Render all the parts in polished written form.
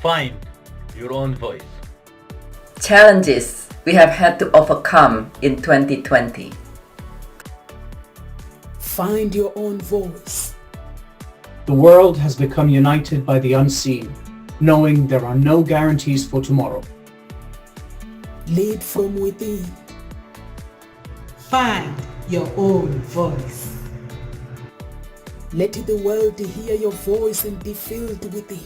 Find your own voice. Challenges we have had to overcome in 2020. Find your own voice. The world has become united by the unseen, knowing there are no guarantees for tomorrow. Lead from within. Find your own voice. Let the world hear your voice and be filled with it.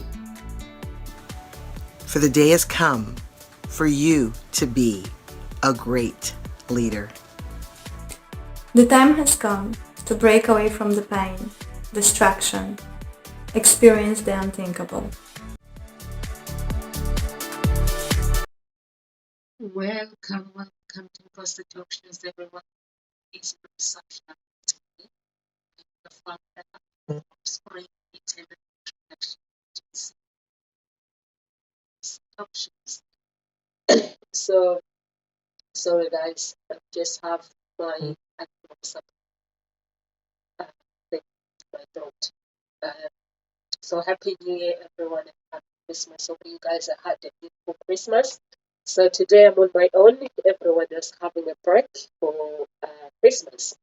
For the day has come for you to be a great leader. The time has come to break away from the pain, distraction, experience the unthinkable. Welcome to Positive Options, everyone. It's such a the founder of Spring Internet Connections Options. So, sorry guys, I just have my thing in my throat. So happy New Year, everyone, and happy Christmas. Hope you guys had a beautiful Christmas. So today I'm on my own. Everyone is having a break for Christmas.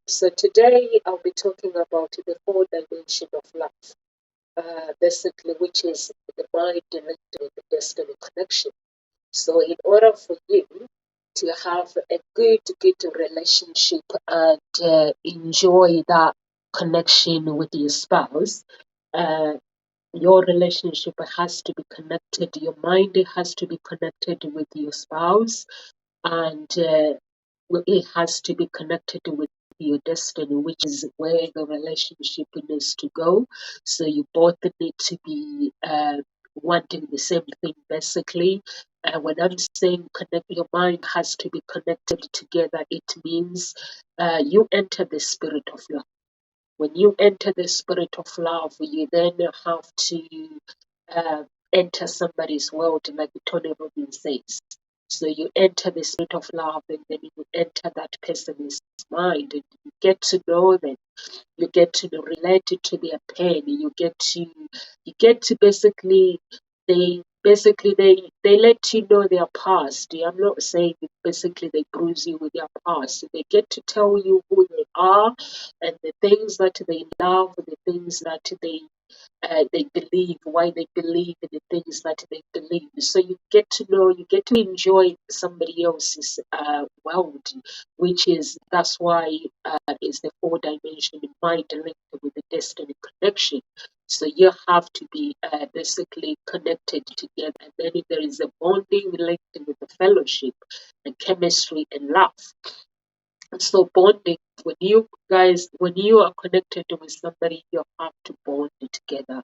So today I'll be talking about the four dimension of life, basically, which is the mind, the linked with the destiny connection. So in order for you to have a good relationship and enjoy that connection with your spouse, your relationship has to be connected, your mind has to be connected with your spouse, and it has to be connected with your destiny, which is where the relationship needs to go. So you both need to be wanting the same thing, basically. When I'm saying connect, your mind has to be connected together, it means you enter the spirit of love. When you enter the spirit of love, you then have to uh, enter somebody's world, like Tony Robbins says. So you enter the spirit of love, and then you enter that person's mind, and you get to know them. You get to relate to their pain. You get to they let you know their past. I'm not saying basically they bruise you with their past. They get to tell you who they are and the things that they love, the things that they believe, why they believe in the things that they believe. So you get to know, you get to enjoy somebody else's world, which is that's why it's the four dimension mind linked with the destiny connection. So you have to be basically connected together, and then there is a bonding linked with the fellowship, and chemistry and love. So bonding, when you are connected with somebody, you have to bond together.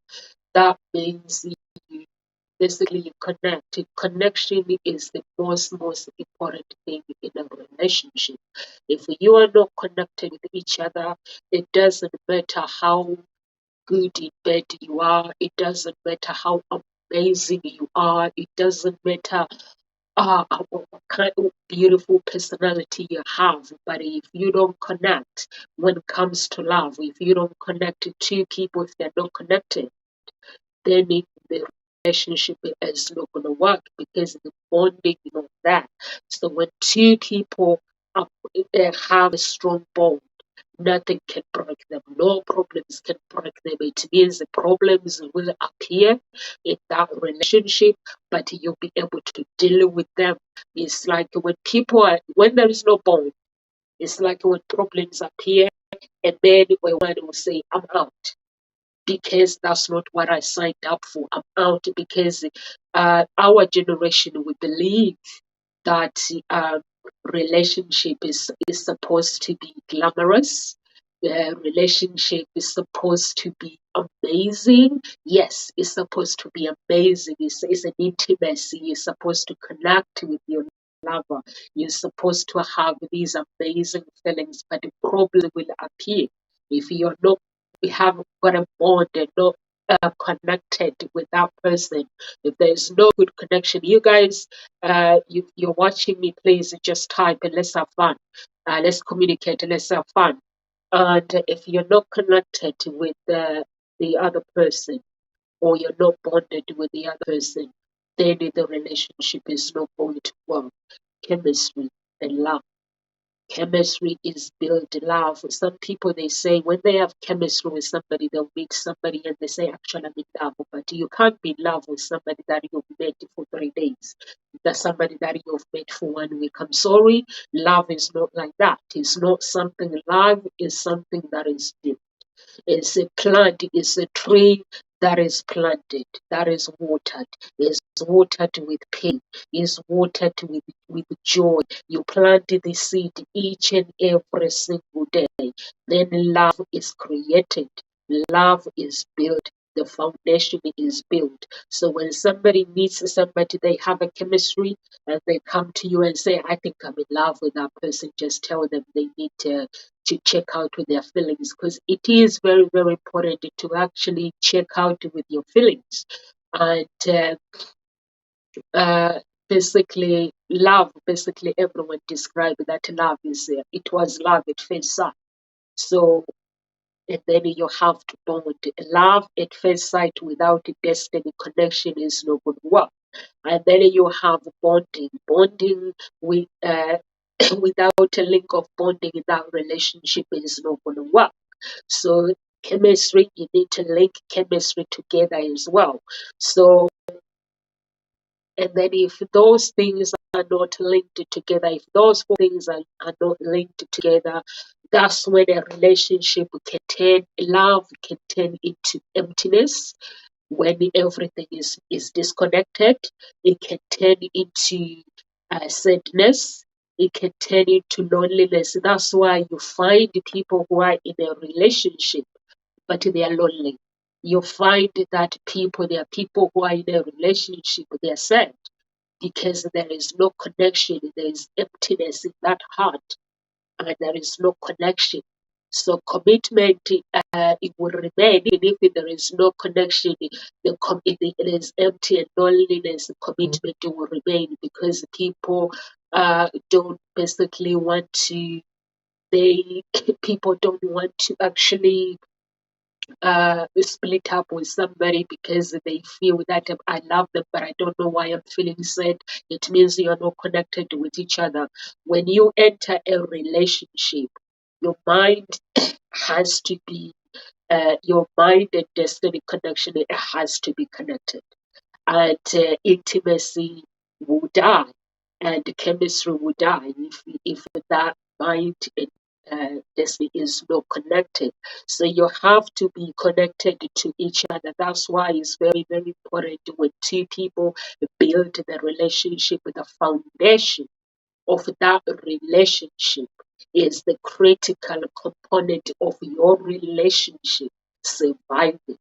That means you basically you connect. Connection is the most important thing in a relationship. If you are not connected with each other, it doesn't matter how good in bed you are. It doesn't matter how amazing you are. It doesn't matter what kind of beautiful personality you have. But if you don't connect when it comes to love, if you don't connect to two people, if they're not connected, then the relationship is not going to work because the bonding is not there. So when two people have a strong bond, nothing can break them. No problems can break them. It means the problems will appear in that relationship, but you'll be able to deal with them. It's like when there is no bond, it's like when problems appear, and then when one will say, I'm out because that's not what I signed up for. I'm out because our generation, we believe that relationship is supposed to be glamorous. The relationship is supposed to be amazing. Yes, it's supposed to be amazing. It's an intimacy. You're supposed to connect with your lover. You're supposed to have these amazing feelings, but the problem will appear if you're not. We haven't got a bond and not connected with that person. If there's no good connection, you guys, you're watching me, please just type and let's have fun. Let's communicate and let's have fun. And if you're not connected with the other person, or you're not bonded with the other person, then the relationship is not going to work. Chemistry and love. Chemistry is built love. Some people, they say when they have chemistry with somebody, they'll meet somebody and they say, actually, I'm in love. But you can't be in love with somebody that you've met for 3 days. That's somebody that you've met for 1 week. I'm sorry, love is not like that. It's not something. Love is something that is deep. It's a plant, it's a tree that is planted, that is watered. It's watered with pain, it's watered with joy. You plant the seed each and every single day. Then love is created, love is built. The foundation is built. So when somebody meets somebody, they have a chemistry, and they come to you and say, I think I'm in love with that person, just tell them they need to check out with their feelings, because it is very, very important to actually check out with your feelings. And basically, love, basically everyone described that love is, it was love at first sight. So, and then you have to bond. Love at first sight without destiny connection is not going to work. And then you have bonding with without a link of bonding, that relationship is not going to work. So chemistry, you need to link chemistry together as well. So, and then if those things are not linked together, if those 4 things are not linked together, that's when a relationship can turn, love can turn into emptiness. When everything is disconnected, it can turn into sadness. It can turn into loneliness. That's why you find people who are in a relationship, but they are lonely. You find that there are people who are in a relationship, they are sad because there is no connection. There is emptiness in that heart, and there is no connection. So commitment, it will remain even if there is no connection. It is empty and loneliness. Commitment will remain because people don't basically want to. People don't want to actually split up with somebody because they feel that I love them, but I don't know why I'm feeling sad. It means you're not connected with each other. When you enter a relationship, your mind has to be, your mind and destiny connection, it has to be connected. And intimacy will die, and chemistry will die if that mind and destiny is not connected. So you have to be connected to each other. That's why it's very, very important when 2 people build the relationship. The foundation of that relationship is the critical component of your relationship surviving.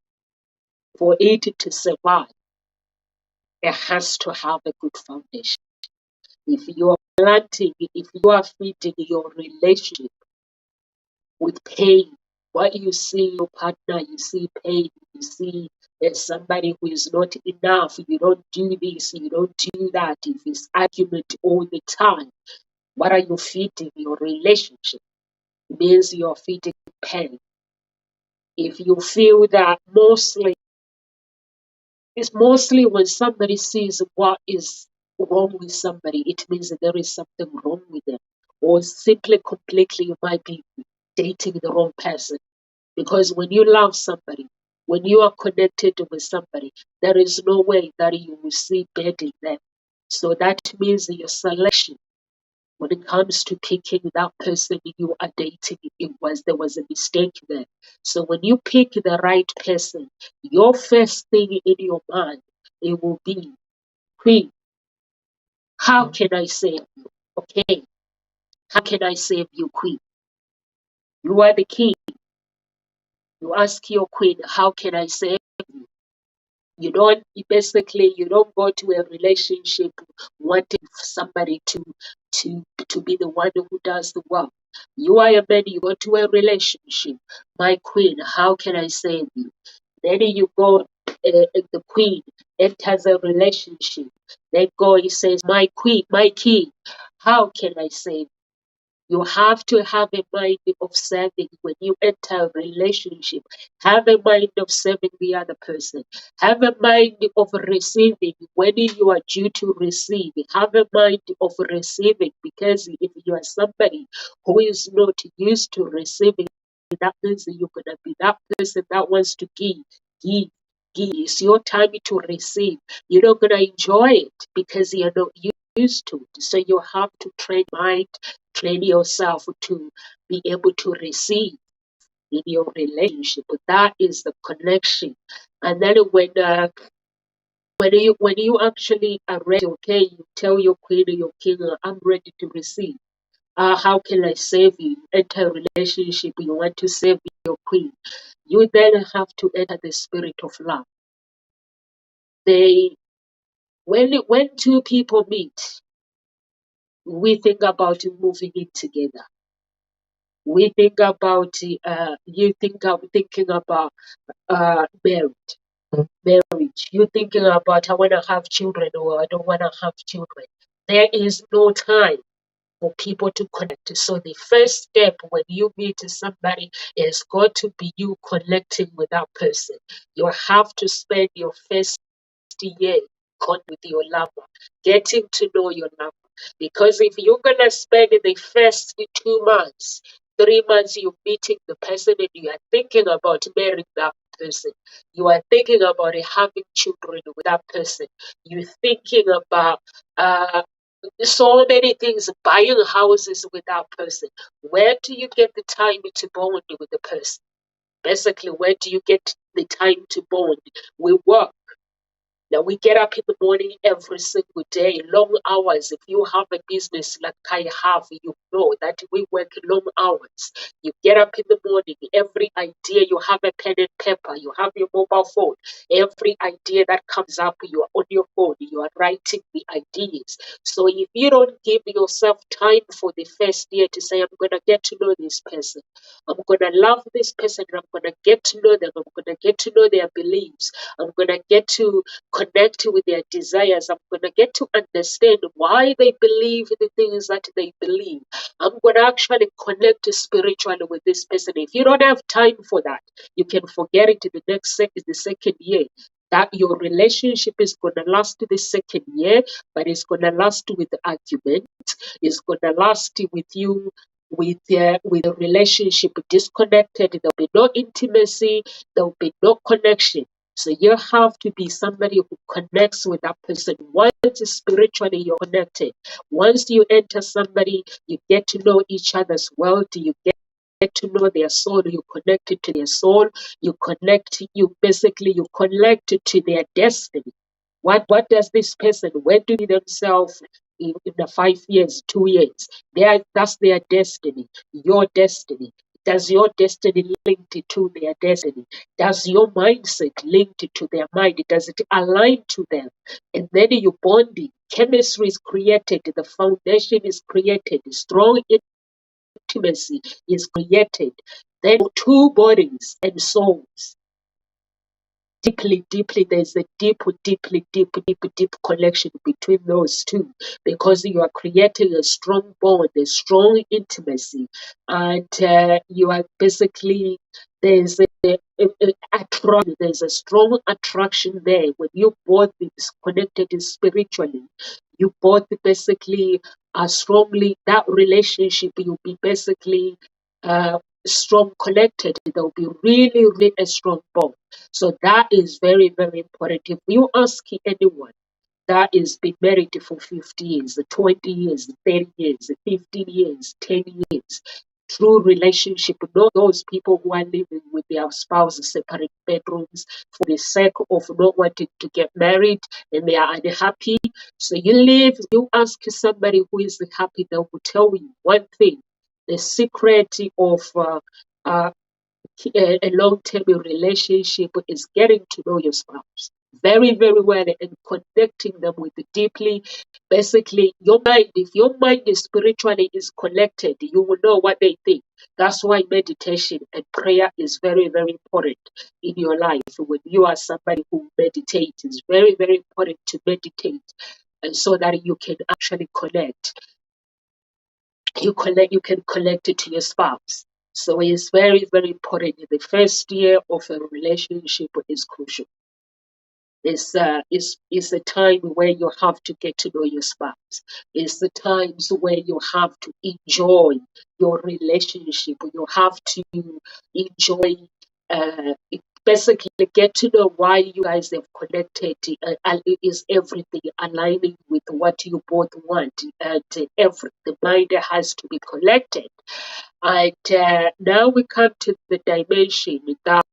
For it to survive, it has to have a good foundation. If you are planting, if you are feeding your relationship with pain, what you see in your partner, you see pain, you see there's somebody who is not enough, you don't do this, you don't do that, if it's argument all the time, what are you feeding your relationship? It means you're feeding pain. If you feel that it's mostly when somebody sees what is wrong with somebody, it means that there is something wrong with them. Or simply, completely, you might be dating the wrong person. Because when you love somebody, when you are connected with somebody, there is no way that you will see bad in them. So that means your selection, when it comes to picking that person you are dating, there was a mistake there. So when you pick the right person, your first thing in your mind, it will be, Queen, how can I save you? Okay, how can I save you, Queen? You are the king. You ask your queen, how can I save you? You don't go to a relationship wanting somebody to be the one who does the work. You are a man, you go to a relationship. My queen, how can I save you? Then you go, the queen enters a relationship. Then he says, my queen, my king, how can I save you? You have to have a mind of serving when you enter a relationship. Have a mind of serving the other person. Have a mind of receiving when you are due to receive. Have a mind of receiving, because if you are somebody who is not used to receiving, that means that you're going to be that person that wants to give, give, give. It's your time to receive. You're not going to enjoy it because you're not used to it. So you have to train yourself to be able to receive in your relationship. That is the connection. And then when you actually are ready, okay, you tell your queen or your king, I'm ready to receive. How can I save you? Enter a relationship, you want to save your queen. You then have to enter the spirit of love. When two people meet, we think about moving in together. We think about thinking about marriage. You're thinking about I want to have children or I don't want to have children. There is no time for people to connect. So the first step when you meet somebody is got to be you connecting with that person. You have to spend your first year with your lover, getting to know your lover. Because if you're gonna spend the first 2 months, 3 months, you're meeting the person and you are thinking about marrying that person. You are thinking about having children with that person. You're thinking about so many things, buying houses with that person. Where do you get the time to bond with the person? Basically, where do you get the time to bond? We work. Now we get up in the morning every single day, long hours. If you have a business like I have, you know that we work long hours. You get up in the morning, every idea, you have a pen and paper, you have your mobile phone. Every idea that comes up, you are on your phone, you are writing the ideas. So if you don't give yourself time for the first year to say, I'm going to get to know this person, I'm going to love this person, I'm going to get to know them, I'm going to get to know their beliefs, I'm going to get to connect with their desires. I'm going to get to understand why they believe the things that they believe. I'm going to actually connect spiritually with this person. If you don't have time for that, you can forget it the the second year. That your relationship is going to last the second year, but it's going to last with argument. It's going to last with you with the relationship disconnected. There'll be no intimacy. There'll be no connection. So you have to be somebody who connects with that person. Once spiritually you're connected, once you enter somebody, you get to know each other's world, you get to know their soul, you connect to their soul, you connect to their destiny. What does this person, where do they themselves in the 5 years, 2 years? That's their destiny, your destiny. Does your destiny link to their destiny? Does your mindset link to their mind? Does it align to them? And then you bonding. Chemistry is created. The foundation is created. Strong intimacy is created. Then two bodies and souls. Deeply, there's a deep connection between those two, because you are creating a strong bond, a strong intimacy, and you are basically there's there's a strong attraction there when you both is connected spiritually. You both basically are strongly that relationship. You'll be basically strong connected. There'll be really a strong bond. So that is very important. If you ask anyone that is been married for 50 years, 20 years, 30 years, 15 years, 10 years, true relationship, not those people who are living with their spouses separate bedrooms for the sake of not wanting to get married and they are unhappy. So you ask somebody who is happy, they will tell you one thing. The secret of a long-term relationship is getting to know your spouse very well and connecting them with deeply. Basically, your mind, if your mind is spiritually is connected, you will know what they think. That's why meditation and prayer is very important in your life. When you are somebody who meditates, it's very important to meditate, and so that you can actually connect. you can connect it to your spouse. So it's very, very important. The first year of a relationship is crucial. It's a time where you have to get to know your spouse. It's the times where you have to enjoy your relationship. You have to enjoy, uh, basically get to know why you guys have connected. And it is everything aligning with what you both want. And the mind has to be connected. And now we come to the dimension that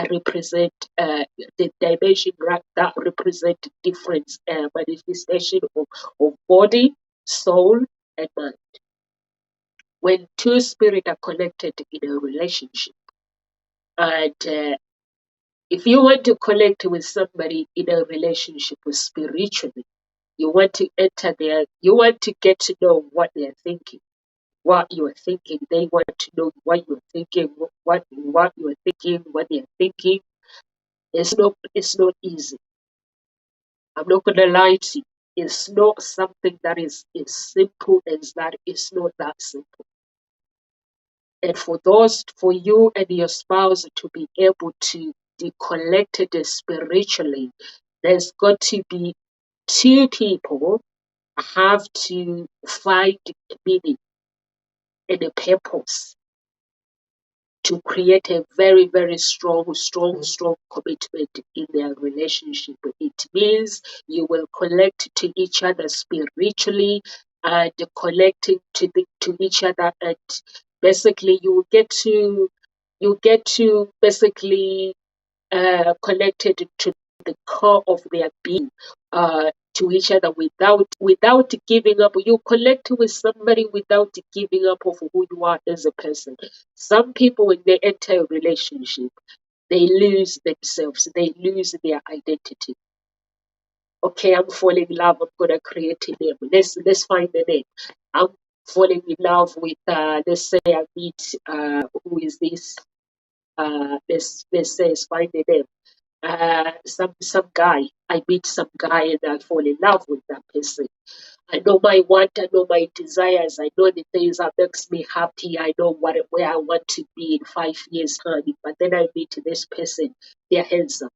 represent the dimension that represent different manifestation of body, soul, and mind. When two spirits are connected in a relationship, and if you want to connect with somebody in a relationship spiritually, you want to enter there, you want to get to know what they're thinking, what you're thinking. They want to know what you're thinking, what you're thinking, what they're thinking. It's not easy. I'm not gonna lie to you. It's not something that is as simple as that. It's not that simple. And for you and your spouse to be able to be connected spiritually, there's got to be two people have to find meaning and a purpose to create a very, very strong commitment in their relationship. It means you will connect to each other spiritually and connecting to each other, and basically you get to basically connected to the core of their being, to each other without giving up. You connect with somebody without giving up of who you are as a person. Some people, when they enter a relationship, they lose themselves, they lose their identity. Okay, I'm falling in love, I'm gonna create a name. Let's find a name. I'm falling in love with let's say I meet who is this? Let's say find a name. Some guy. I meet some guy and I fall in love with that person. I know my want, I know my desires, I know the things that makes me happy, I know where I want to be in 5 years time. But then I meet this person, they're handsome.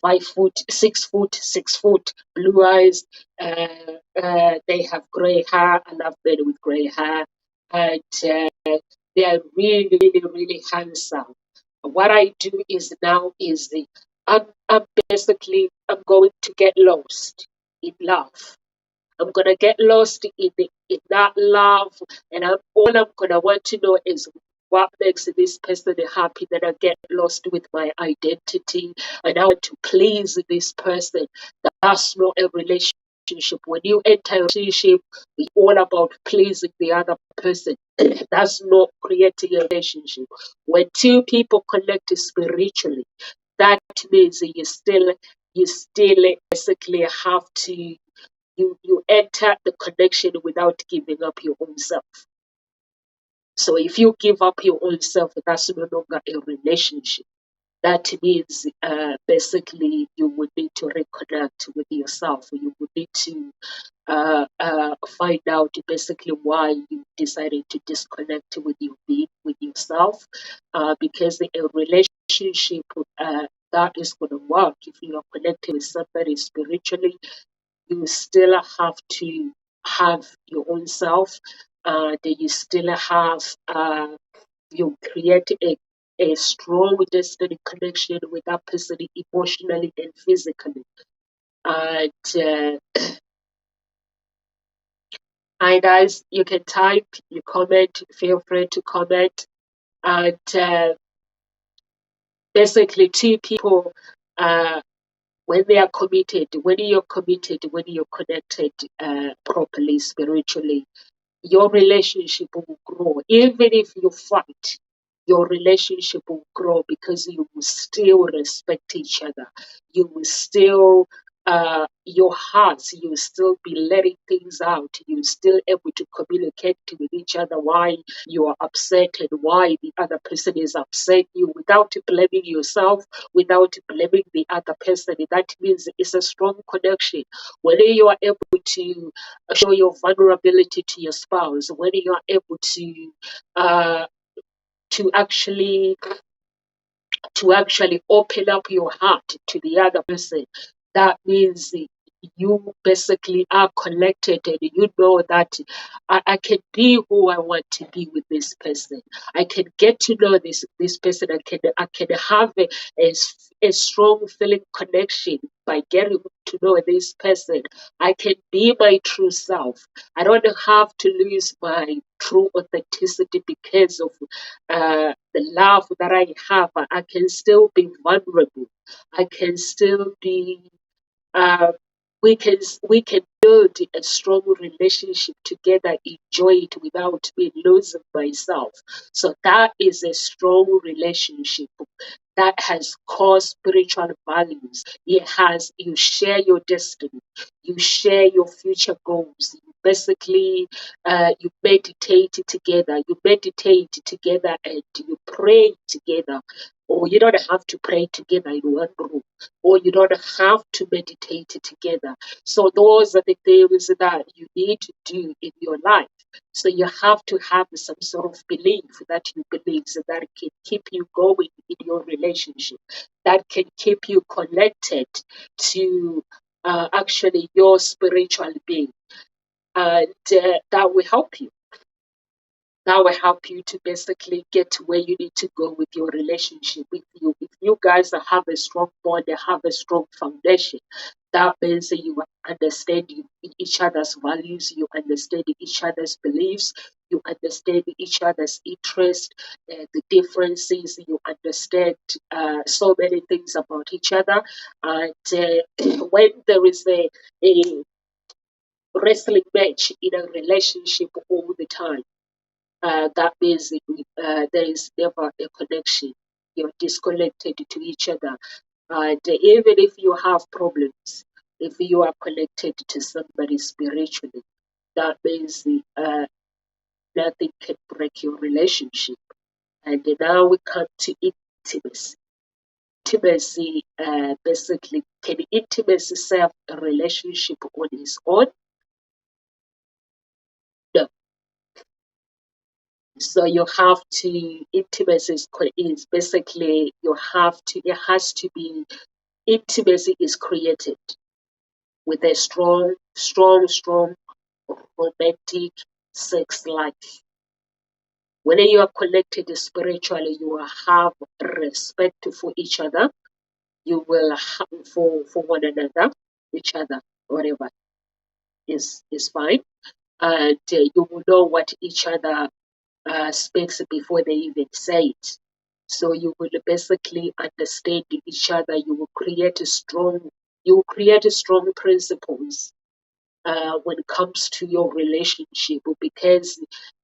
5 foot, 6 foot, 6 foot, blue eyes. They have grey hair. I love men with grey hair, and they are really, really, really handsome. What I do is now is I'm basically I'm going to get lost in love. I'm gonna get lost in that love, and I'm gonna want to know is what makes this person happy. Then I get lost with my identity, and I want to please this person. That's not a relationship. When you enter a relationship, it's all about pleasing the other person. That's not creating a relationship. When two people connect spiritually, that means you still basically have to you enter the connection without giving up your own self. So if you give up your own self, that's no longer a relationship. That means basically you would need to reconnect with yourself. You would need to find out basically why you decided to disconnect with your being, with yourself, because a relationship that is going to work if you are connected with somebody spiritually. You still have to have your own self. That you still have you create a strong destiny connection with that person emotionally and physically. And hi guys, you can type, you comment, feel free to comment. And basically two people when they are committed, when you're connected properly spiritually, your relationship will grow. Even if you fight, your relationship will grow because you will still respect each other. You will still your hearts, you still be letting things out. You're still able to communicate with each other why you are upset and why the other person is upset you without blaming yourself, without blaming the other person. That means it's a strong connection. When you are able to show your vulnerability to your spouse, when you are able uh, to actually open up your heart to the other person, that means you basically are connected and you know that I can be who I want to be with this person. I can get to know this person. I can have a strong feeling connection by getting to know this person. I can be my true self. I don't have to lose my true authenticity because of the love that I have. I can still be vulnerable. I can still be uh, we can build a strong relationship together, enjoy it without me losing myself. So that is a strong relationship that has core spiritual values. It has, you share your destiny, you share your future goals. You basically, you meditate together, and you pray together. Or you don't have to pray together in one room, or you don't have to meditate together. So those are the things that you need to do in your life. So you have to have some sort of belief that you believe, so that can keep you going in your relationship, that can keep you connected to actually your spiritual being, and that will help you. That will help you to basically get to where you need to go with your relationship with you. If you guys have a strong bond, they have a strong foundation, that means that you understand each other's values, you understand each other's beliefs, you understand each other's interests, the differences, you understand so many things about each other. And when there is a wrestling match in a relationship all the time, that means there is never a connection. You're disconnected to each other. And even if you have problems, if you are connected to somebody spiritually, that means nothing can break your relationship. And now we come to intimacy. Intimacy, basically, can intimacy serve a relationship on its own? No. So you have to, intimacy is basically, it has to be, intimacy is created with a strong romantic sex life. When you are connected spiritually, you will have respect for each other. You will have for one another, each other, whatever is fine. And you will know what each other speaks before they even say it. So you will basically understand each other. You will create strong principles when it comes to your relationship, because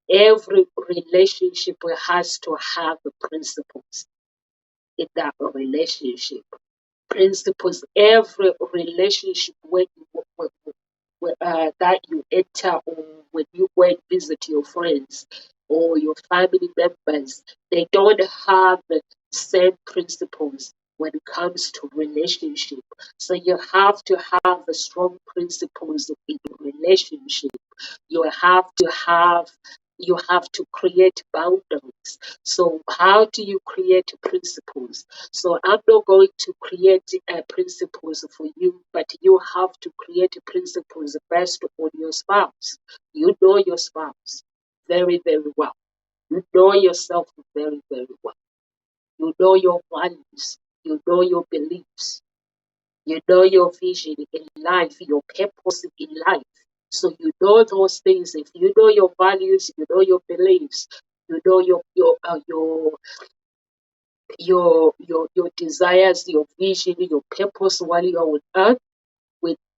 every relationship has to have principles in that relationship. Principles, every relationship that you enter, or when you go and visit your friends or your family members, they don't have the same principles when it comes to relationship. So you have to have a strong principles in your relationship. You have to create boundaries. So how do you create principles? So I'm not going to create principles for you, but you have to create principles based on your spouse. You know your spouse very, very well. You know yourself very, very well. You know your values. You know your beliefs. You know your vision in life, your purpose in life. So you know those things. If you know your values, you know your beliefs, you know your desires, your vision, your purpose while you are on earth,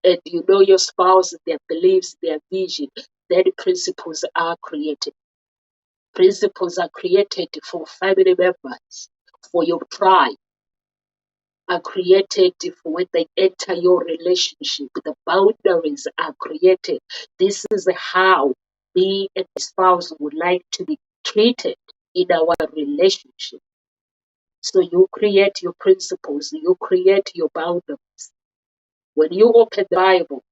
and you know your spouse, their beliefs, their vision, then principles are created. Principles are created for family members, for your tribe, are created for when they enter your relationship. The boundaries are created. This is how me and my spouse would like to be treated in our relationship. So you create your principles, you create your boundaries. When you open the Bible,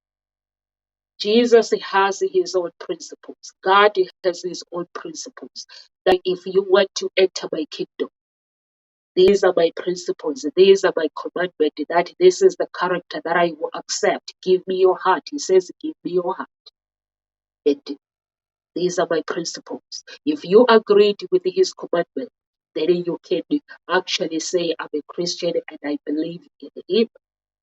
Jesus has his own principles. God has his own principles. That if you want to enter my kingdom, these are my principles, these are my commandments, that this is the character that I will accept. Give me your heart. He says, give me your heart. And these are my principles. If you agreed with his commandment, then you can actually say, I'm a Christian and I believe in him.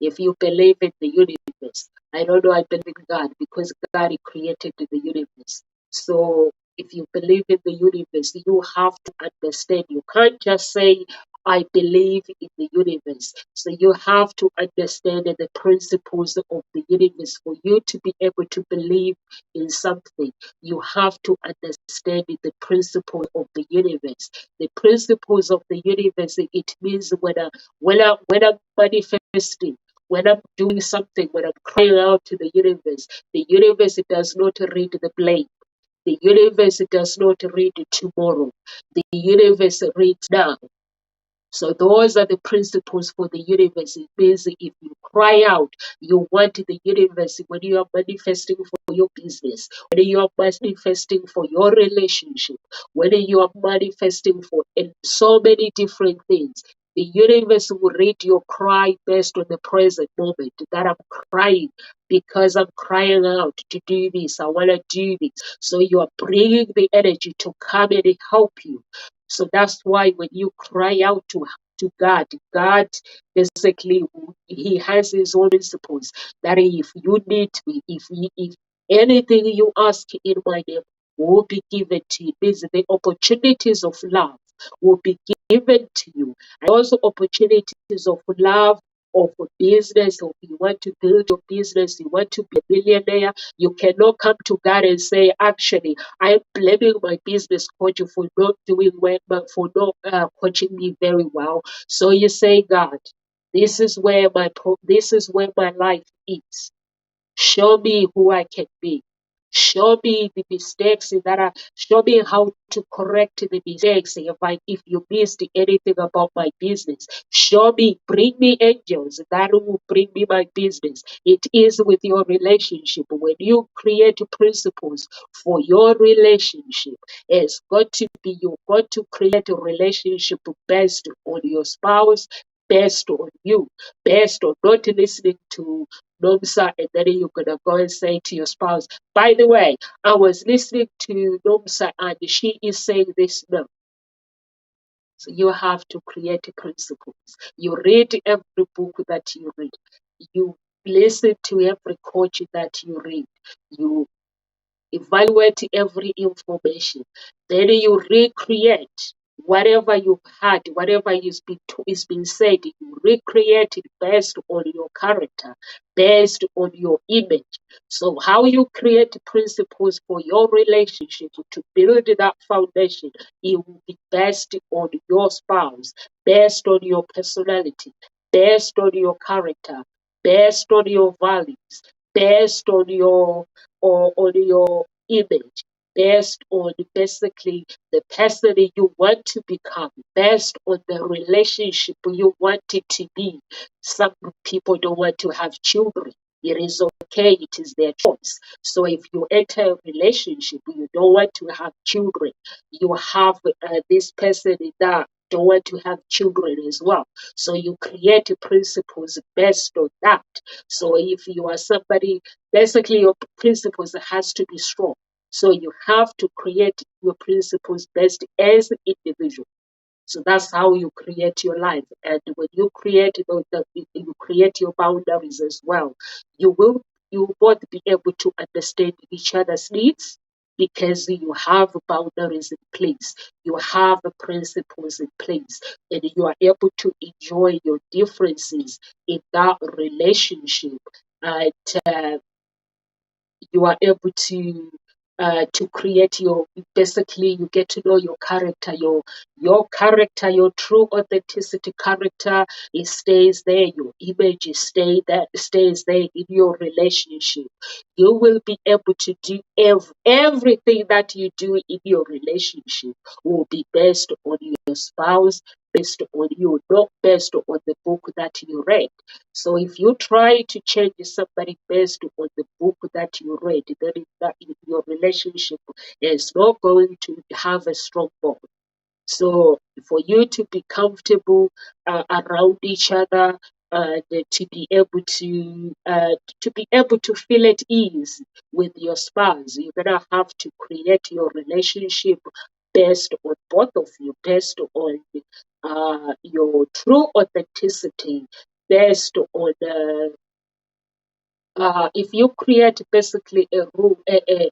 If you believe in the universe, I don't know, I believe in God because God created the universe. So if you believe in the universe, you have to understand. You can't just say, I believe in the universe. So you have to understand the principles of the universe. For you to be able to believe in something, you have to understand the principle of the universe. The principles of the universe, it means when I'm manifesting, when I'm doing something, when I'm crying out to the universe does not read the blame. The universe does not read tomorrow. The universe reads now. So those are the principles for the universe. It means if you cry out, you want the universe when you are manifesting for your business, when you are manifesting for your relationship, when you are manifesting for so many different things. The universe will read your cry based on the present moment, that I'm crying because I'm crying out to do this. I want to do this. So you are bringing the energy to come and help you. So that's why when you cry out to God, God basically, he has his own principles that if you need me, if anything you ask in my name will be given to you. Means the opportunities of love will be given to you. And also opportunities of love, or for business, or you want to build your business, you want to be a millionaire, you cannot come to God and say, actually, I'm blaming my business coach for not doing well, but for not coaching me very well. So you say, God, this is where my life is. Show me who I can be. Show me the mistakes show me how to correct the mistakes if you missed anything about my business. Show me, bring me angels that will bring me my business. It is with your relationship. When you create principles for your relationship, it's got to be, you've got to create a relationship based on your spouse, based on you, based on not listening to Nomsa, and then you're gonna go and say to your spouse, by the way, I was listening to Nomsa and she is saying this now. So you have to create principles. You read every book that you read. You listen to every coach that you read. You evaluate every information. Then you recreate whatever you've had, whatever is been said. You recreate it based on your character, based on your image. So how you create principles for your relationship to build that foundation, it will be based on your spouse, based on your personality, based on your character, based on your values, based on your image, based on basically the person you want to become, based on the relationship you want it to be. Some people don't want to have children. It is okay, it is their choice. So if you enter a relationship, you don't want to have children, you have this person that don't want to have children as well. So you create principles based on that. So if you are somebody, basically your principles has to be strong. So you have to create your principles based as an individual. So that's how you create your life. And when you create you create your boundaries as well, you will both be able to understand each other's needs because you have boundaries in place, you have principles in place, and you are able to enjoy your differences in that relationship. And you are able to to create basically you get to know your character, your character, your true authenticity character. It stays there. Your image stays there in your relationship. You will be able to do everything that you do in your relationship will be based on your spouse, based on you, not based on the book that you read. So if you try to change somebody based on the book that you read, then your relationship is not going to have a strong bond. So for you to be comfortable around each other, to be able to feel at ease with your spouse, you're gonna have to create your relationship based on both of you, based on your true authenticity, based on if you create basically a room, a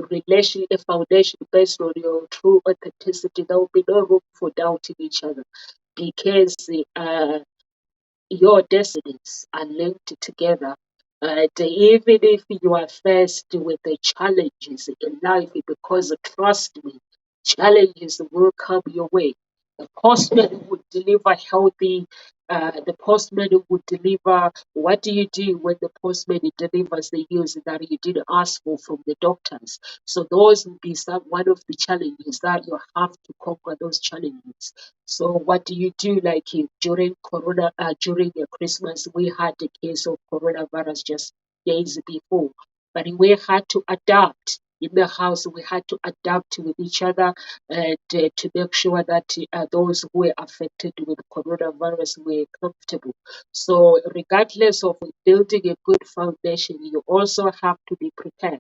relation, a foundation based on your true authenticity, there will be no room for doubting each other because your destinies are linked together. Even if you are faced with the challenges in life, because trust me, challenges will come your way. The postman would deliver healthy. The postman would deliver. What do you do when the postman delivers the news that you didn't ask for from the doctors? So those will be one of the challenges that you have to conquer. Those challenges. So what do you do? Like during during Christmas, we had the case of coronavirus just days before, but we had to adapt. In the house, we had to adapt with each other and to make sure that those who were affected with coronavirus were comfortable. So regardless of building a good foundation, you also have to be prepared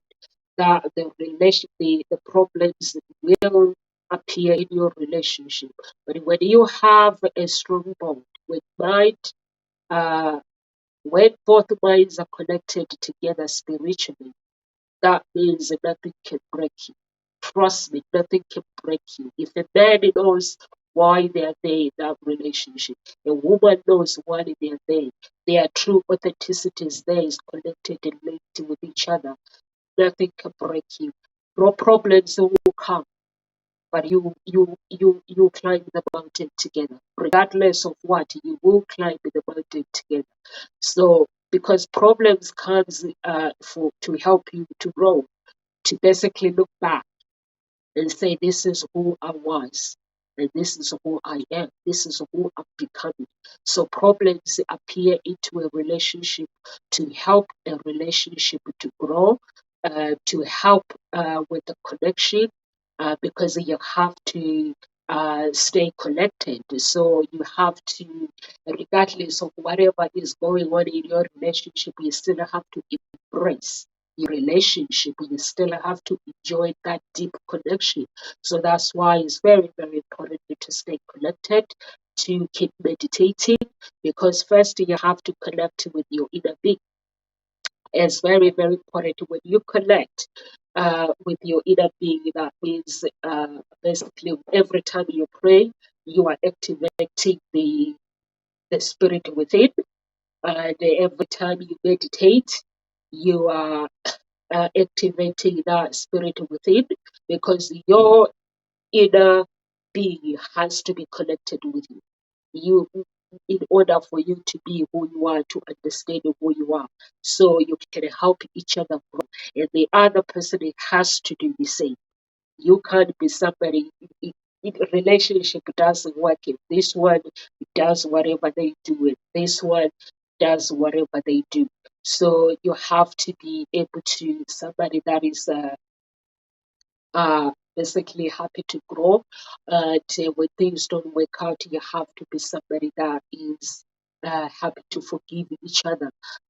that the problems will appear in your relationship. But when you have a strong bond with mind, when both minds are connected together spiritually, that means nothing can break you. Trust me, nothing can break you. If a man knows why they are there in that relationship, a woman knows why they are there. Their true authenticity is there, is connected and linked with each other. Nothing can break you. No problems will come, but you climb the mountain together. Regardless of what, you will climb the mountain together. So because problems comes to help you to grow, to basically look back and say, this is who I was, and this is who I am, this is who I'm becoming. So problems appear into a relationship to help a relationship to grow, to help with the connection, because you have to stay connected. So you have to, regardless of whatever is going on in your relationship, you still have to embrace your relationship. You still have to enjoy that deep connection. So that's why it's very, very important to stay connected, to keep meditating, because first you have to connect with your inner being. It's very, very important when you connect with your inner being. That means basically every time you pray, you are activating the spirit within. And every time you meditate, you are activating that spirit within, because your inner being has to be connected with you. In order for you to be who you are, to understand who you are, so you can help each other grow, and the other person has to do the same. You can't be somebody. Relationship doesn't work if this one does whatever they do, and this one does whatever they do. So you have to be able to somebody that is basically happy to grow. When things don't work out, you have to be somebody that is happy to forgive each other.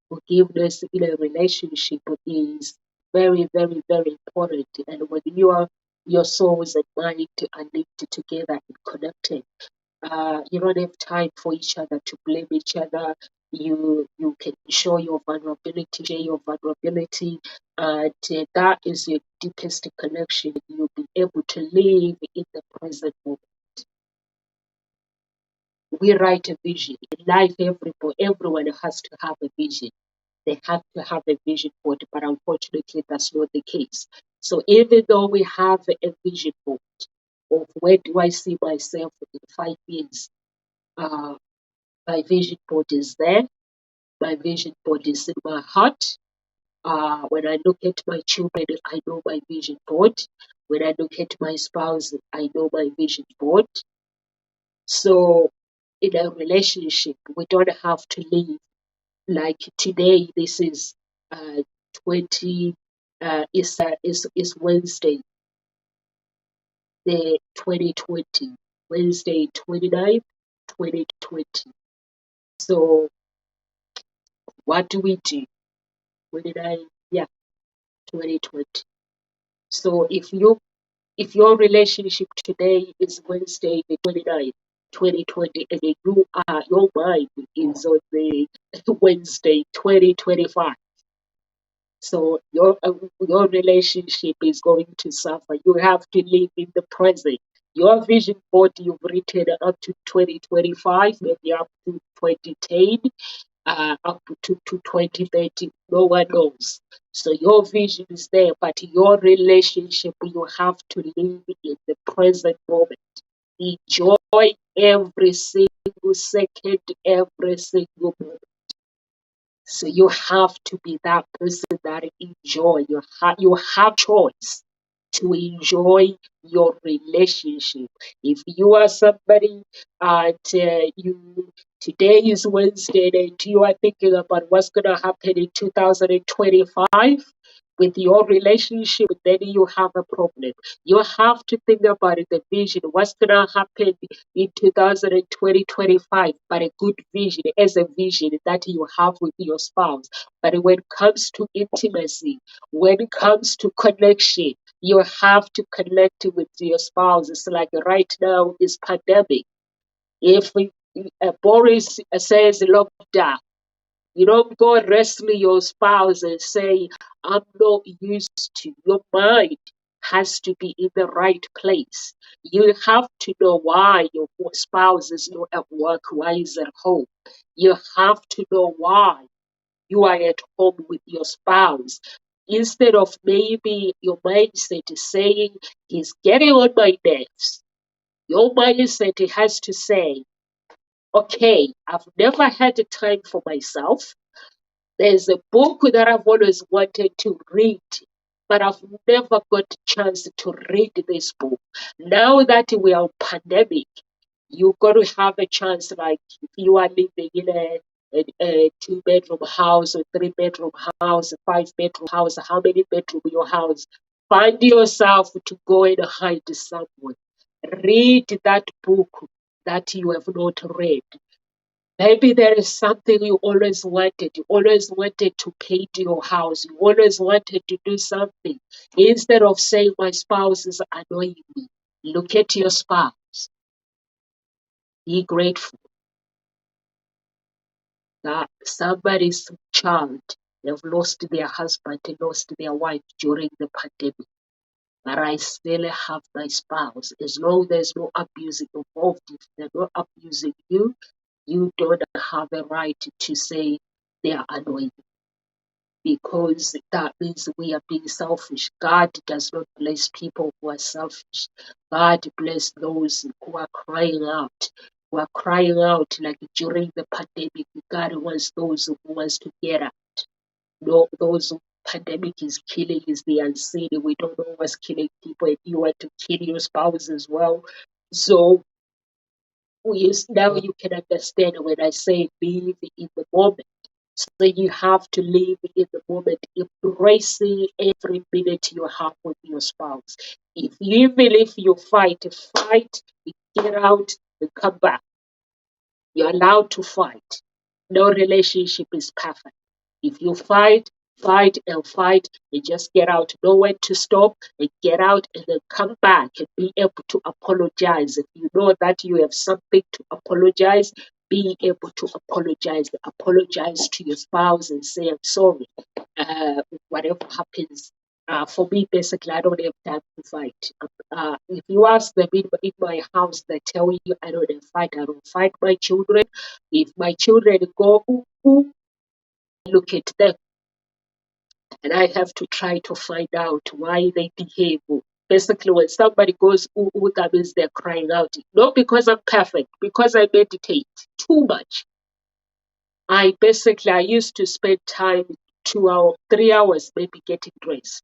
Forgiveness in a relationship is very, very, very important. And when your souls and mind are linked together and connected, you don't have time for each other to blame each other. You can show your vulnerability, share your vulnerability, and that is your deepest connection. You'll be able to live in the present moment. We write a vision in life. Everyone has to have a vision. They have to have a vision for it, but unfortunately, that's not the case. So even though we have a vision board of where do I see myself in 5 years, my vision board is there. My vision board is in my heart. When I look at my children, I know my vision board. When I look at my spouse, I know my vision board. So in a relationship, we don't have to live like today. This is 20 is Wednesday, the 2020, Wednesday 29th, 2020. So what do we do? 29, yeah, 2020. So if your relationship today is Wednesday the 29th, 2020, and then your mind is on the Wednesday 2025. So your relationship is going to suffer. You have to live in the present. Your vision board you've written up to 2025, maybe up to 2010, up to 2030. No one knows. So your vision is there, but your relationship, you have to live in the present moment. Enjoy every single second, every single moment. So you have to be that person that enjoy. You have choice to enjoy your relationship. If you are somebody and you today is Wednesday and you are thinking about what's gonna happen in 2025 with your relationship, then you have a problem. You have to think about the vision, what's gonna happen in 2025, but a good vision as a vision that you have with your spouse. But when it comes to intimacy, when it comes to connection, you have to connect with your spouse. It's like right now is pandemic. If Boris says lockdown, you don't go wrestling your spouse and say, I'm not used to. Your mind has to be in the right place. You have to know why your spouse is not at work, why he's at home. You have to know why you are at home with your spouse. Instead of maybe your mindset is saying, he's getting on my nerves. Your mindset has to say, okay, I've never had the time for myself. There's a book that I've always wanted to read, but I've never got a chance to read this book. Now that we are on pandemic, you've got to have a chance, like if you are living in a 2-bedroom house or 3-bedroom house, a 5-bedroom house, how many bedroom your house? Find yourself to go and hide somewhere. Read that book that you have not read. Maybe there is something you always wanted. You always wanted to paint your house. You always wanted to do something. Instead of saying, my spouse is annoying me, look at your spouse. Be grateful that somebody's child, they've lost their husband, they lost their wife during the pandemic. But I still have my spouse. As long as there's no abuse involved, if they're not abusing you, you don't have a right to say they are annoying, because that means we are being selfish. God does not bless people who are selfish. God bless those who are crying out. Who are crying out like during the pandemic. God wants those who wants to get out. No, those who pandemic is killing is the unseen. We don't know what's killing people. If you want to kill your spouse as well. So now you can understand when I say live in the moment. So you have to live in the moment, embracing every minute you have with your spouse. Even if you fight, get out and come back. You're allowed to fight. No relationship is perfect. If you fight and just get out. Know when to stop and get out and then come back and be able to apologize. If you know that you have something to apologize, be able to apologize. Apologize to your spouse and say, I'm sorry. Whatever happens. For me, basically, I don't have time to fight. If you ask them in my house, they tell you I don't fight. I don't fight my children. If my children go, look at them. and I have to try to find out why they behave. Basically, when somebody goes, that means they're crying out. Not because I'm perfect, because I meditate too much. I used to spend time 2 hours, 3 hours maybe getting dressed.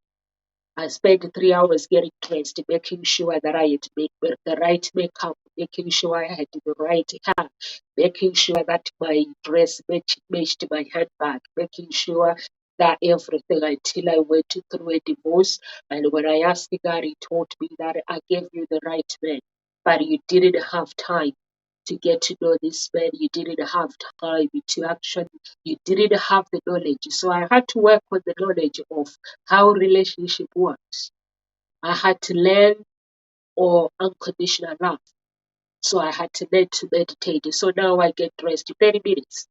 I spent 3 hours getting dressed, making sure that I had made the right makeup, making sure I had the right hair, making sure that my dress matched my handbag, making sure that everything until I went through a divorce. And when I asked God, He told me that I gave you the right man, but you didn't have time to get to know this man. You didn't have time to actually, you didn't have the knowledge. So I had to work with the knowledge of how relationship works. I had to learn or unconditional love. So I had to learn to meditate. So now I get dressed in 30 minutes.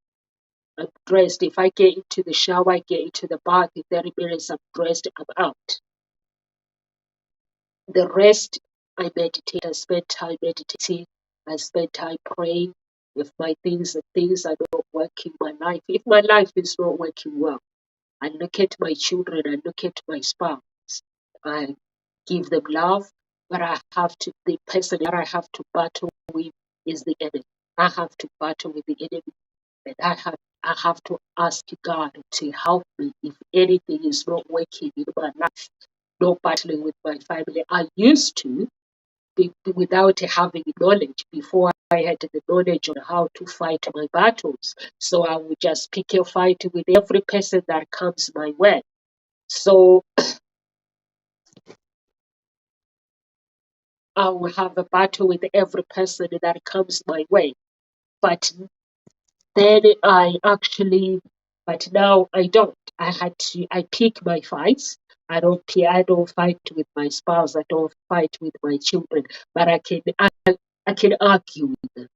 I'm dressed. If I get into the shower, I get into the bath in 30 minutes. I'm dressed, I'm out. The rest, I meditate. I spend time meditating. I spend time praying. If my things are not working, my life, if my life is not working well, I look at my children, I look at my spouse, I give them love, but the person that I have to battle with is the enemy. I have to battle with the enemy, and I have to ask God to help me if anything is not working in my life, not battling with my family. I used to, without having knowledge. Before I had the knowledge on how to fight my battles, so I would just pick a fight with every person that comes my way. So I will have a battle with every person that comes my way. But then but now I don't. I pick my fights. I don't fight with my spouse. I don't fight with my children, but I can argue with them.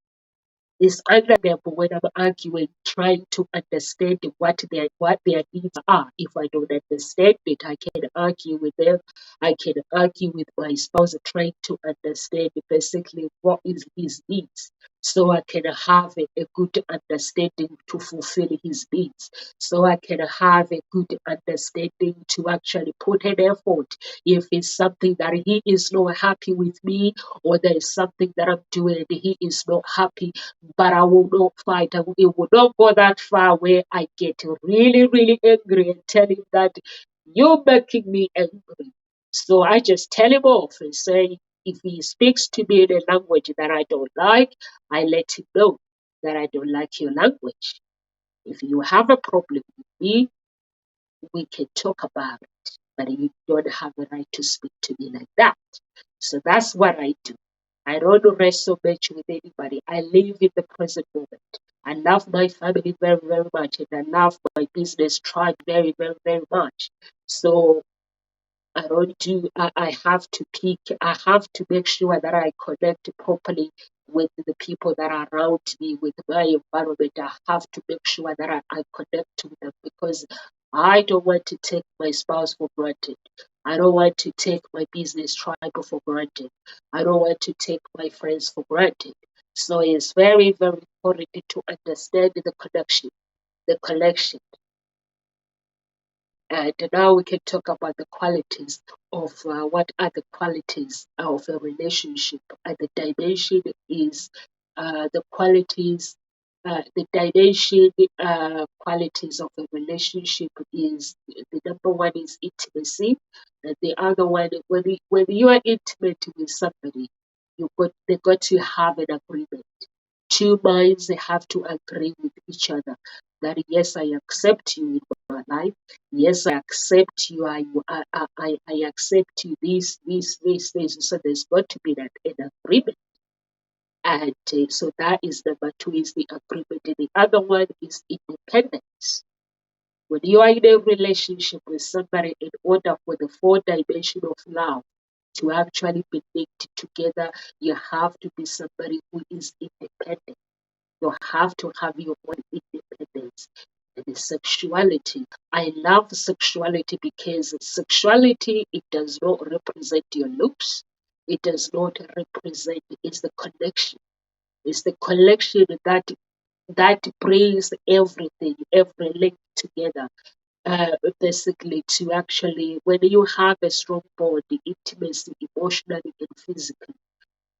It's understandable when I'm arguing, trying to understand what their needs are. If I don't understand it, I can argue with them. I can argue with my spouse, trying to understand basically what is his needs, so I can have a good understanding to fulfill his needs. So I can have a good understanding to actually put an effort. If it's something that he is not happy with me, or there is something that I'm doing and he is not happy, but I will not fight. It will not go that far where I get really, really angry and tell him that you're making me angry. So I just tell him off and say, if he speaks to me in a language that I don't like, I let him know that I don't like your language. If you have a problem with me, we can talk about it, but you don't have a right to speak to me like that. So that's what I do. I don't wrestle much with anybody. I live in the present moment. I love my family very, very much, and I love my business tribe very, very, very much. So I don't do, I have to I have to make sure that I connect properly with the people that are around me, with my environment. I have to make sure that I connect with them, because I don't want to take my spouse for granted. I don't want to take my business tribe for granted. I don't want to take my friends for granted. So it's very, very important to understand the connection, the collection. And now we can talk about the qualities of what are the qualities of a relationship. And the dimension is the qualities, the dimension qualities of a relationship is, the number one is intimacy. And the other one, when you are intimate with somebody, they got to have an agreement. Two minds, they have to agree with each other that yes, I accept you in my life. Yes, I accept you. I accept you. This. So there's got to be an agreement. And so that is number two, is the agreement. And the other one is independence. When you are in a relationship with somebody, in order for the four dimension of love to actually be linked together, you have to be somebody who is independent. You have to have your own independence. And the sexuality, I love sexuality, because sexuality, it does not represent your looks. It does not represent, it's the connection. It's the collection that brings everything, every link together. basically to actually, when you have a strong bond, intimacy, emotionally and physically,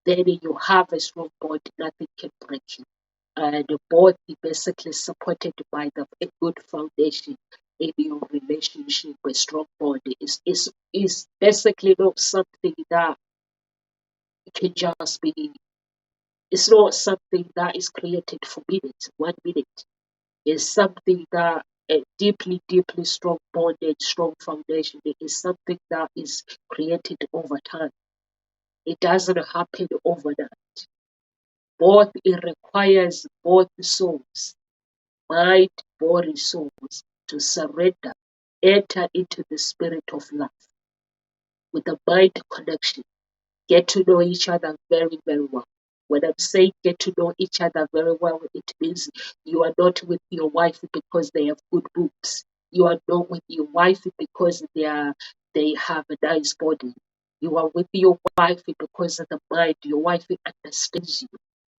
then you have a strong bond, nothing can break you. And both basically supported by a good foundation in your relationship. A strong bond is basically not something that can just be, it's not something that is created for minutes, 1 minute. It's something that a deeply, deeply strong bondage, strong foundation. It is something that is created over time. It doesn't happen overnight. It requires both souls, mind, body, souls, to surrender, enter into the spirit of love with a mind connection. Get to know each other very, very well. When I'm saying get to know each other very well, it means you are not with your wife because they have good boobs. You are not with your wife because they have a nice body. You are with your wife because of the mind. Your wife understands you.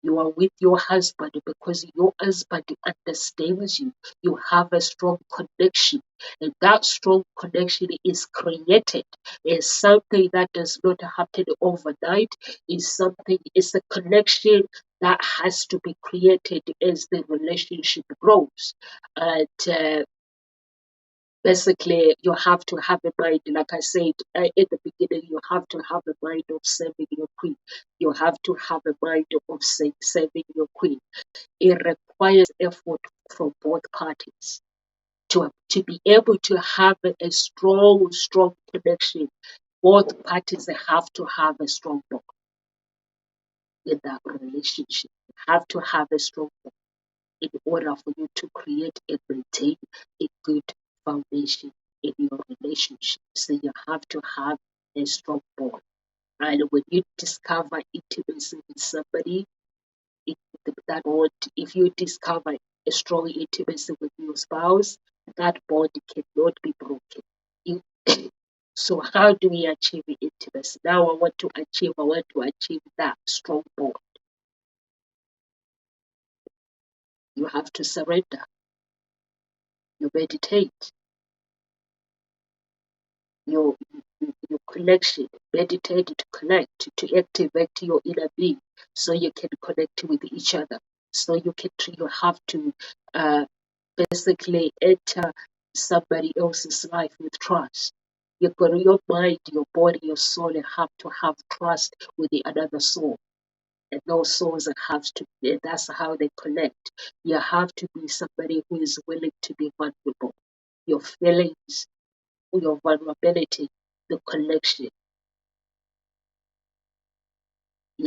You are with your husband because your husband understands you. You have a strong connection, and that strong connection is created. It's something that does not happen overnight. It's a connection that has to be created as the relationship grows. And basically, you have to have a mind, like I said at the beginning, you have to have a mind of serving your queen. You have to have a mind of serving your queen. It requires effort from both parties to be able to have a strong, strong connection. Both parties have to have a strong bond in that relationship. You have to have a strong bond in order for you to create and maintain a good foundation in your relationship. So you have to have a strong bond. And when you discover intimacy with somebody, if you discover a strong intimacy with your spouse, that bond cannot be broken. So how do we achieve intimacy? Now I want to achieve that strong bond. You have to surrender. You meditate. Your connection. Meditate to connect, to activate your inner being, so you can connect with each other. So you have to basically enter somebody else's life with trust. Your mind, your body, your soul have to have trust with the another soul. And those souls that's how they connect. You have to be somebody who is willing to be vulnerable. Your feelings, your vulnerability, the connection,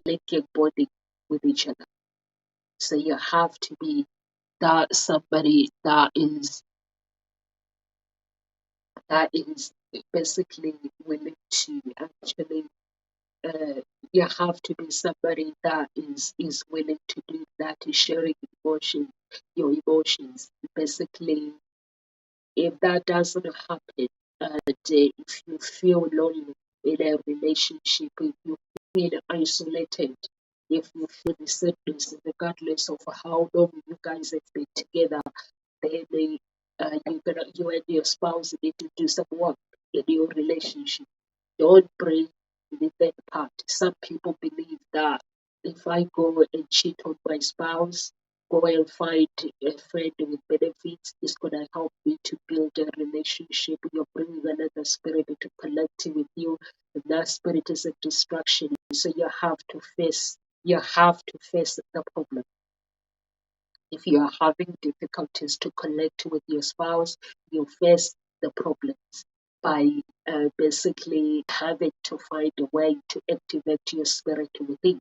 linking body with each other. So you have to be that somebody that is basically willing to actually you have to be somebody that is willing to do that, is sharing your emotions. Basically, if that doesn't happen, and if you feel lonely in a relationship, if you feel isolated, if you feel sadness, regardless of how long you guys have been together, then you and your spouse need to do some work in your relationship. Don't bring the third part. Some people believe that if I go and cheat on my spouse, go and find a friend with benefits, it's going to help me to build a relationship. You're bringing another spirit to connect with you, and that spirit is a distraction. So you have to face the problem. If you are having difficulties to connect with your spouse, you face the problems by basically having to find a way to activate your spirit within.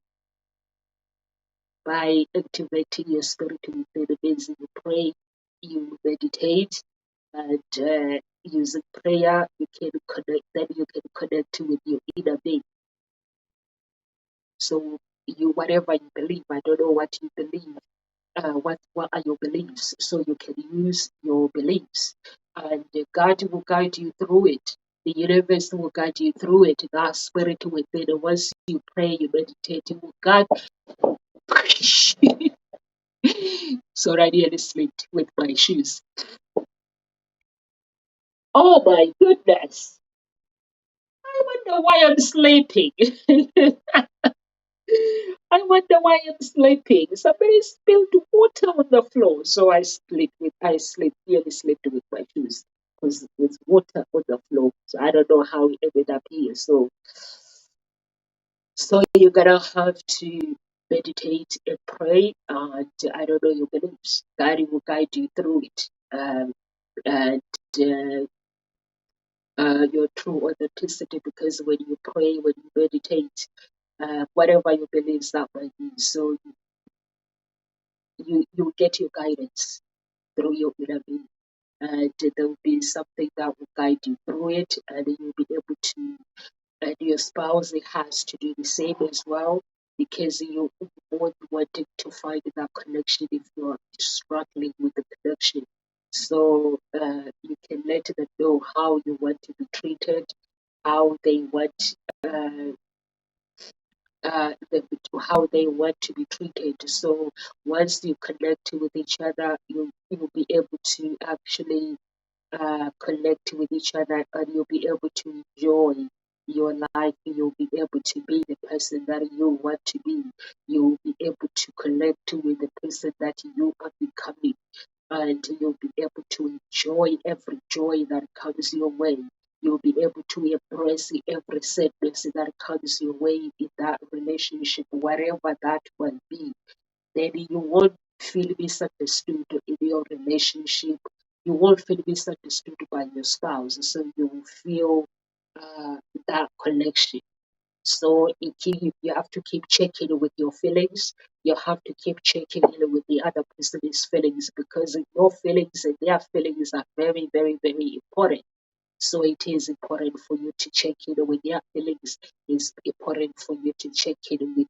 By activating your spirit within, it means you pray, you meditate, and using prayer, you can connect with your inner being. So whatever you believe, I don't know what you believe. What are your beliefs? So you can use your beliefs, and God will guide you through it. The universe will guide you through it. That spirit within. Once you pray, you meditate, it will guide. Sorry, I nearly slipped with my shoes. Oh my goodness. I wonder why I'm sleeping. I wonder why I'm sleeping. Somebody spilled water on the floor, so nearly slept with my shoes because there's water on the floor. So I don't know how it ended up here. So you're gonna have to meditate and pray, and I don't know your beliefs. God will guide you through it, and your true authenticity. Because when you pray, when you meditate, whatever your beliefs that might be, so you get your guidance through your inner being, and there will be something that will guide you through it, and you'll be able to, and your spouse has to do the same as well, because you both wanting to find that connection if you're struggling with the connection. So you can let them know how you want to be treated, how they want uh, how they want to be treated. So once you connect with each other, you will be able to actually connect with each other, and you'll be able to enjoy your life. You'll be able to be the person that you want to be. You'll be able to connect with the person that you are becoming, and you'll be able to enjoy every joy that comes your way. You'll be able to embrace every sadness that comes your way in that relationship, whatever that might be. Then you won't feel misunderstood in your relationship. You won't feel misunderstood by your spouse. So you will feel uh, that connection. So you have to keep checking with your feelings. You have to keep checking in with the other person's feelings, because your feelings and their feelings are very, very, very important. So it is important for you to check in with their feelings. It's important for you to check in with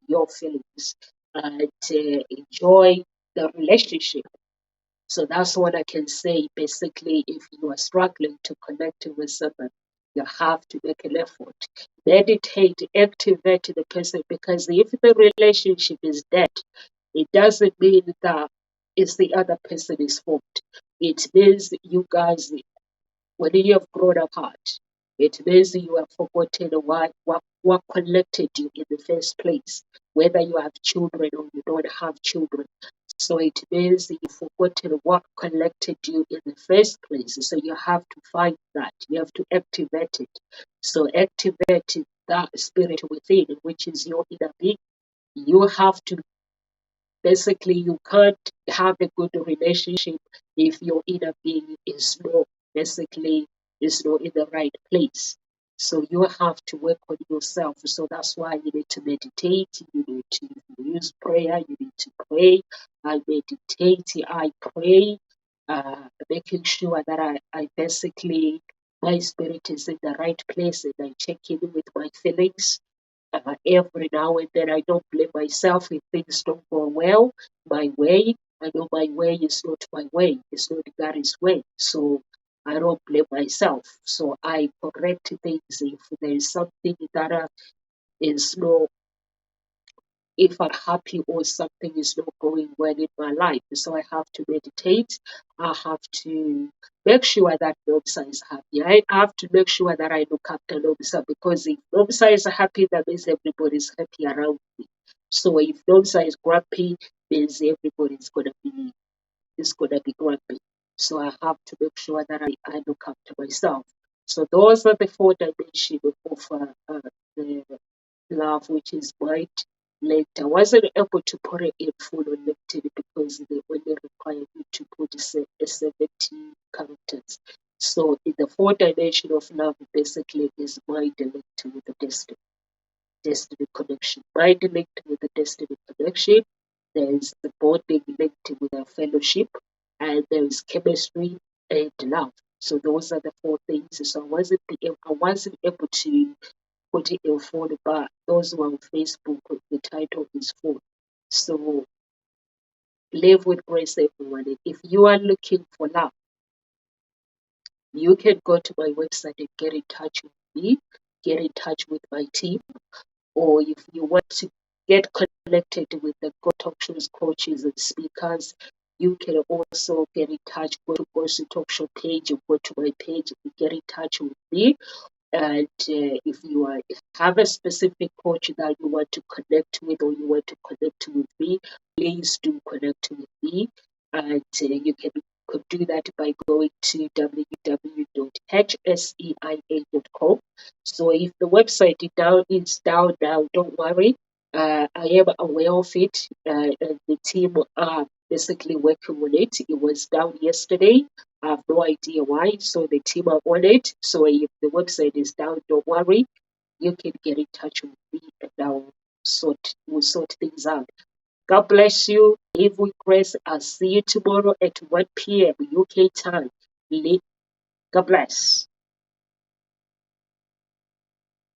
your feelings, and enjoy the relationship. So that's what I can say. Basically, if you are struggling to connect with someone, you have to make an effort. Meditate, activate the person, because if the relationship is dead, it doesn't mean that it's the other person is fault. It means you guys, when you have grown apart, it means you have forgotten what connected you in the first place, whether you have children or you don't have children. So it means you've forgotten what connected you in the first place. So you have to find that. You have to activate it. So activate that spirit within, which is your inner being. You have to, basically, you can't have a good relationship if your inner being is not, basically, is not in the right place. So you have to work on yourself. So that's why you need to meditate. You need to use prayer. You need to pray. I meditate. I pray, making sure that I basically, my spirit is in the right place, and I check in with my feelings. Every now and then, I don't blame myself if things don't go well my way. I know my way is not my way, it's not God's way. So I don't blame myself. So I correct things if there is something that is not, if I'm happy or something is not going well in my life. So I have to meditate. I have to make sure that Nomsa is happy. I have to make sure that I look after Nomsa, because if Nomsa is happy, that means everybody's happy around me. So if Nomsa is grumpy, means everybody's gonna be grumpy. So I have to make sure that I look after myself. So those are the four dimensions of the love, which is mind, linked. I wasn't able to put it in full on LinkedIn because they only require me to put 70 characters. So in the four dimension of love, basically is mind linked with the destiny connection. Mind linked with the destiny connection. There is the bonding linked with a fellowship, and there is chemistry and love. So those are the four things. So I wasn't able to put it in full, but those who are on Facebook, the title is full. So live with grace, everyone. And if you are looking for love, you can go to my website and get in touch with me, get in touch with my team, or if you want to get connected with the God Talk Shows coaches and speakers, You can also get in touch. Go to Gossip Talk Show page, or go to my page and get in touch with me. And if you have a specific coach that you want to connect with, or you want to connect with me, please do connect with me. And you could do that by going to www.hseia.com. So if the website is down now, don't worry. I am aware of it, and the team are basically working on it. It was down yesterday. I have no idea why. So the team are on it. So if the website is down, don't worry. You can get in touch with me, and we'll sort things out. God bless you. Live with grace. I'll see you tomorrow at 1 p.m. UK time. God bless.